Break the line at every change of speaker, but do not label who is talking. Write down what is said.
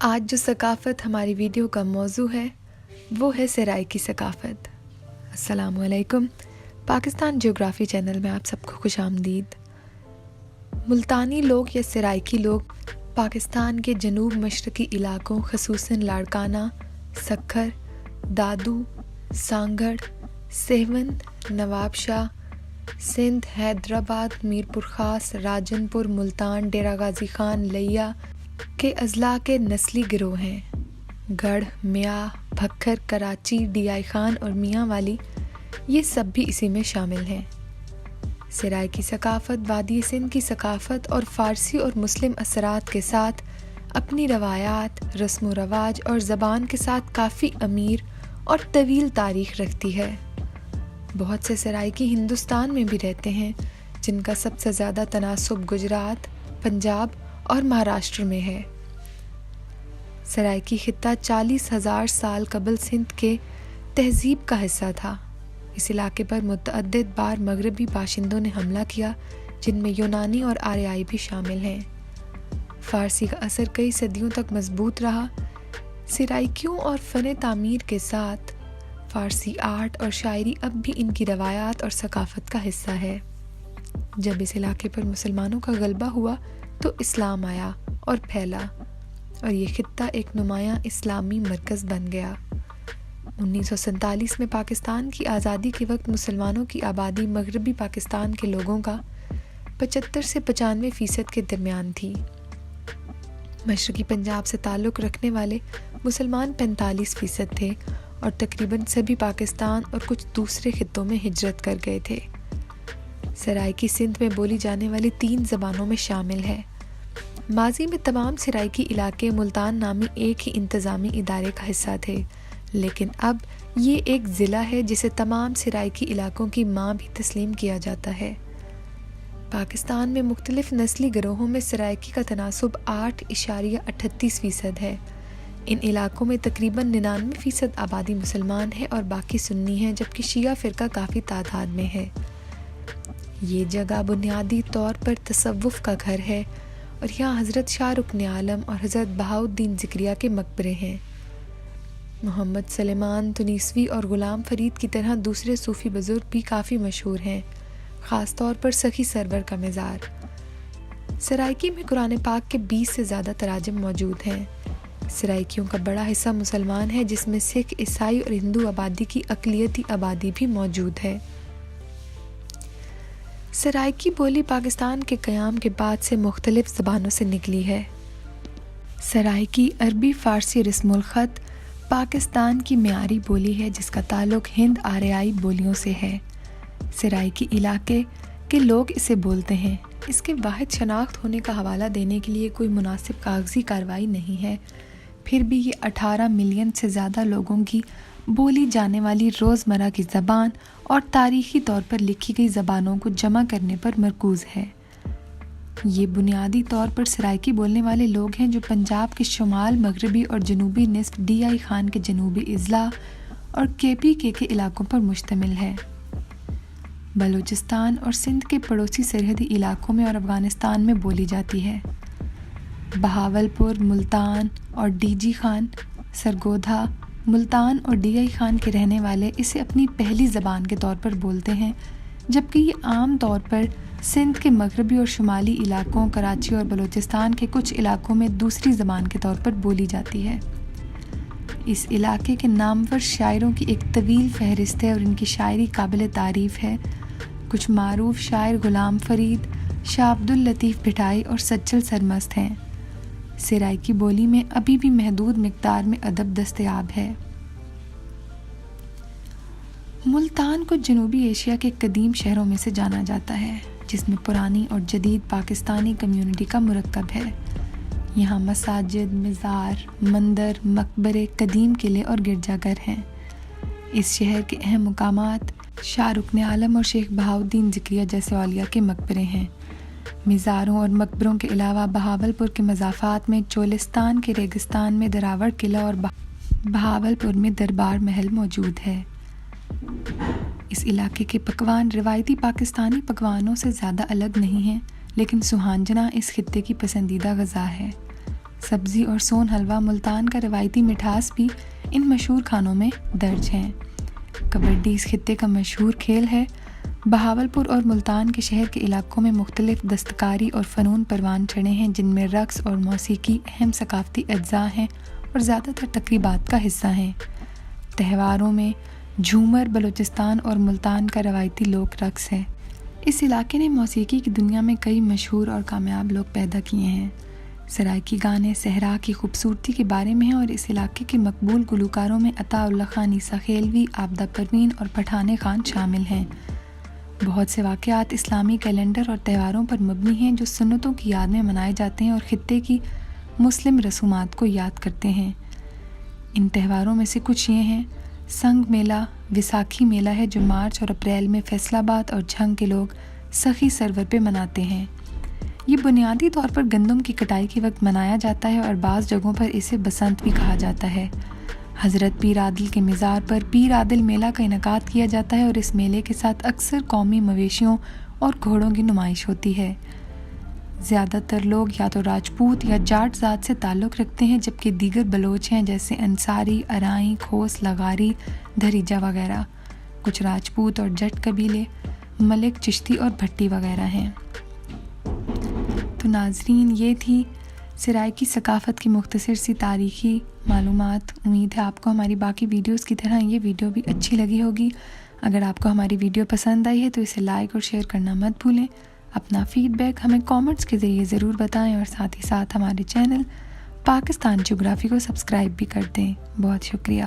آج جو ثقافت ہماری ویڈیو کا موضوع ہے وہ ہے سرائیکی ثقافت۔ السلام علیکم، پاکستان جیوگرافی چینل میں آپ سب کو خوش آمدید۔ ملتانی لوگ یا سرائیکی لوگ پاکستان کے جنوب مشرقی علاقوں خصوصاً لاڑکانہ، سکھر، دادو، سانگھڑ، سہون، نواب شاہ، سندھ، حیدرآباد، میرپور خاص، راجن پور، ملتان، ڈیرہ غازی خان، لیا کے اضلاع کے نسلی گروہ ہیں۔ گڑھ، میاں، بھکر، کراچی، ڈی آئی خان اور میاں والی یہ سب بھی اسی میں شامل ہیں۔ سرائیکی ثقافت وادی سندھ کی ثقافت اور فارسی اور مسلم اثرات کے ساتھ اپنی روایات، رسم و رواج اور زبان کے ساتھ کافی امیر اور طویل تاریخ رکھتی ہے۔ بہت سے سرائیکی ہندوستان میں بھی رہتے ہیں، جن کا سب سے زیادہ تناسب گجرات، پنجاب اور مہاراشٹر میں ہے۔ سرائیکی خطہ 40,000 سال قبل سندھ کے تہذیب کا حصہ تھا۔ اس علاقے پر متعدد بار مغربی باشندوں نے حملہ کیا، جن میں یونانی اور آریائی بھی شامل ہیں۔ فارسی کا اثر کئی صدیوں تک مضبوط رہا۔ سرائیکیوں اور فن تعمیر کے ساتھ فارسی آرٹ اور شاعری اب بھی ان کی روایات اور ثقافت کا حصہ ہے۔ جب اس علاقے پر مسلمانوں کا غلبہ ہوا تو اسلام آیا اور پھیلا، اور یہ خطہ ایک نمایاں اسلامی مرکز بن گیا۔ 1947 میں پاکستان کی آزادی کے وقت مسلمانوں کی آبادی مغربی پاکستان کے لوگوں کا 75 سے 95% کے درمیان تھی۔ مشرقی پنجاب سے تعلق رکھنے والے مسلمان 45% تھے اور تقریباً سبھی پاکستان اور کچھ دوسرے خطوں میں ہجرت کر گئے تھے۔ سرائیکی سندھ میں بولی جانے والی 3 زبانوں میں شامل ہے۔ ماضی میں تمام سرائیکی علاقے ملتان نامی ایک ہی انتظامی ادارے کا حصہ تھے، لیکن اب یہ ایک ضلع ہے جسے تمام سرائیکی علاقوں کی ماں بھی تسلیم کیا جاتا ہے۔ پاکستان میں مختلف نسلی گروہوں میں سرائیکی کا تناسب 8.38% ہے۔ ان علاقوں میں تقریباً 99% آبادی مسلمان ہے اور باقی سنی ہیں، جبکہ شیعہ فرقہ کافی تعداد میں ہے۔ یہ جگہ بنیادی طور پر تصوف کا گھر ہے اور یہاں حضرت شاہ رکن عالم اور حضرت بہاؤالدین ذکریہ کے مقبرے ہیں۔ محمد سلیمان تنیسوی اور غلام فرید کی طرح دوسرے صوفی بزرگ بھی کافی مشہور ہیں، خاص طور پر سخی سرور کا مزار۔ سرائیکی میں قرآن پاک کے 20 سے زیادہ تراجم موجود ہیں۔ سرائیکیوں کا بڑا حصہ مسلمان ہے، جس میں سکھ، عیسائی اور ہندو آبادی کی اقلیتی آبادی بھی موجود ہے۔ سرائیکی بولی پاکستان کے قیام کے بعد سے مختلف زبانوں سے نکلی ہے۔ سرائیکی عربی فارسی رسم الخط پاکستان کی معیاری بولی ہے، جس کا تعلق ہند آریائی بولیوں سے ہے۔ سرائیکی علاقے کے لوگ اسے بولتے ہیں۔ اس کے واحد شناخت ہونے کا حوالہ دینے کے لیے کوئی مناسب کاغذی کارروائی نہیں ہے، پھر بھی یہ 18 ملین سے زیادہ لوگوں کی بولی جانے والی روزمرہ کی زبان اور تاریخی طور پر لکھی گئی زبانوں کو جمع کرنے پر مرکوز ہے۔ یہ بنیادی طور پر سرائیکی بولنے والے لوگ ہیں جو پنجاب کے شمال مغربی اور جنوبی نصف ڈی آئی خان کے جنوبی اضلاع اور کے پی کے علاقوں پر مشتمل ہے۔ بلوچستان اور سندھ کے پڑوسی سرحدی علاقوں میں اور افغانستان میں بولی جاتی ہے۔ بہاولپور، ملتان اور ڈی جی خان، سرگودھا، ملتان اور ڈی آئی خان کے رہنے والے اسے اپنی پہلی زبان کے طور پر بولتے ہیں، جبکہ یہ عام طور پر سندھ کے مغربی اور شمالی علاقوں، کراچی اور بلوچستان کے کچھ علاقوں میں دوسری زبان کے طور پر بولی جاتی ہے۔ اس علاقے کے نامور شاعروں کی ایک طویل فہرست ہے اور ان کی شاعری قابل تعریف ہے۔ کچھ معروف شاعر غلام فرید، شاہ عبداللطیف بھٹائی اور سچل سرمست ہیں۔ سرائیکی بولی میں ابھی بھی محدود مقدار میں ادب دستیاب ہے۔ ملتان کو جنوبی ایشیا کے قدیم شہروں میں سے جانا جاتا ہے، جس میں پرانی اور جدید پاکستانی کمیونٹی کا مرکب ہے۔ یہاں مساجد، مزار، مندر، مقبرے، قدیم قلعے اور گرجا گھر ہیں۔ اس شہر کے اہم مقامات شاہ رکن عالم اور شیخ بہاؤالدین ذکریہ جیسے اولیاء کے مقبرے ہیں۔ مزاروں اور مقبروں کے علاوہ بہاولپور کے مضافات میں چولستان کے ریگستان میں دراوڑ قلعہ اور بہاولپور میں دربار محل موجود ہے۔ اس علاقے کے پکوان روایتی پاکستانی پکوانوں سے زیادہ الگ نہیں ہیں، لیکن سوہانجنا اس خطے کی پسندیدہ غذا ہے۔ سبزی اور سون حلوہ، ملتان کا روایتی مٹھاس بھی ان مشہور کھانوں میں درج ہیں۔ کبڈی اس خطے کا مشہور کھیل ہے۔ بہاولپور اور ملتان کے شہر کے علاقوں میں مختلف دستکاری اور فنون پروان چڑھے ہیں، جن میں رقص اور موسیقی اہم ثقافتی اجزاء ہیں اور زیادہ تر تقریبات کا حصہ ہیں۔ تہواروں میں جھومر بلوچستان اور ملتان کا روایتی لوک رقص ہے۔ اس علاقے نے موسیقی کی دنیا میں کئی مشہور اور کامیاب لوگ پیدا کیے ہیں۔ سرائکی گانے صحرا کی خوبصورتی کے بارے میں ہیں اور اس علاقے کے مقبول گلوکاروں میں عطا اللہ خان عیسیٰ خیلوی، عابدہ پروین اور پٹھان خان شامل ہیں۔ بہت سے واقعات اسلامی کیلنڈر اور تہواروں پر مبنی ہیں جو سنتوں کی یاد میں منائے جاتے ہیں اور خطے کی مسلم رسومات کو یاد کرتے ہیں۔ ان تہواروں میں سے کچھ یہ ہیں: سنگ میلہ ویساکھی میلہ ہے جو مارچ اور اپریل میں فیصل آباد اور جھنگ کے لوگ سخی سرور پہ مناتے ہیں۔ یہ بنیادی طور پر گندم کی کٹائی کے وقت منایا جاتا ہے اور بعض جگہوں پر اسے بسنت بھی کہا جاتا ہے۔ حضرت پیر عادل کے مزار پر پیر عادل میلہ کا انعقاد کیا جاتا ہے اور اس میلے کے ساتھ اکثر قومی مویشیوں اور گھوڑوں کی نمائش ہوتی ہے۔ زیادہ تر لوگ یا تو راجپوت یا جاٹ ذات سے تعلق رکھتے ہیں، جبکہ دیگر بلوچ ہیں جیسے انصاری، ارائیں، کھوس، لغاری، دھریجہ وغیرہ۔ کچھ راجپوت اور جٹ قبیلے ملک، چشتی اور بھٹی وغیرہ ہیں۔ تو ناظرین، یہ تھی سرائکی ثقافت کی مختصر سی تاریخی معلومات۔ امید ہے آپ کو ہماری باقی ویڈیوز کی طرح یہ ویڈیو بھی اچھی لگی ہوگی۔ اگر آپ کو ہماری ویڈیو پسند آئی ہے تو اسے لائک اور شیئر کرنا مت بھولیں۔ اپنا فیڈ بیک ہمیں کامنٹس کے ذریعے ضرور بتائیں اور ساتھ ہی ساتھ ہمارے چینل پاکستان جغرافی کو سبسکرائب بھی کر دیں۔ بہت شکریہ۔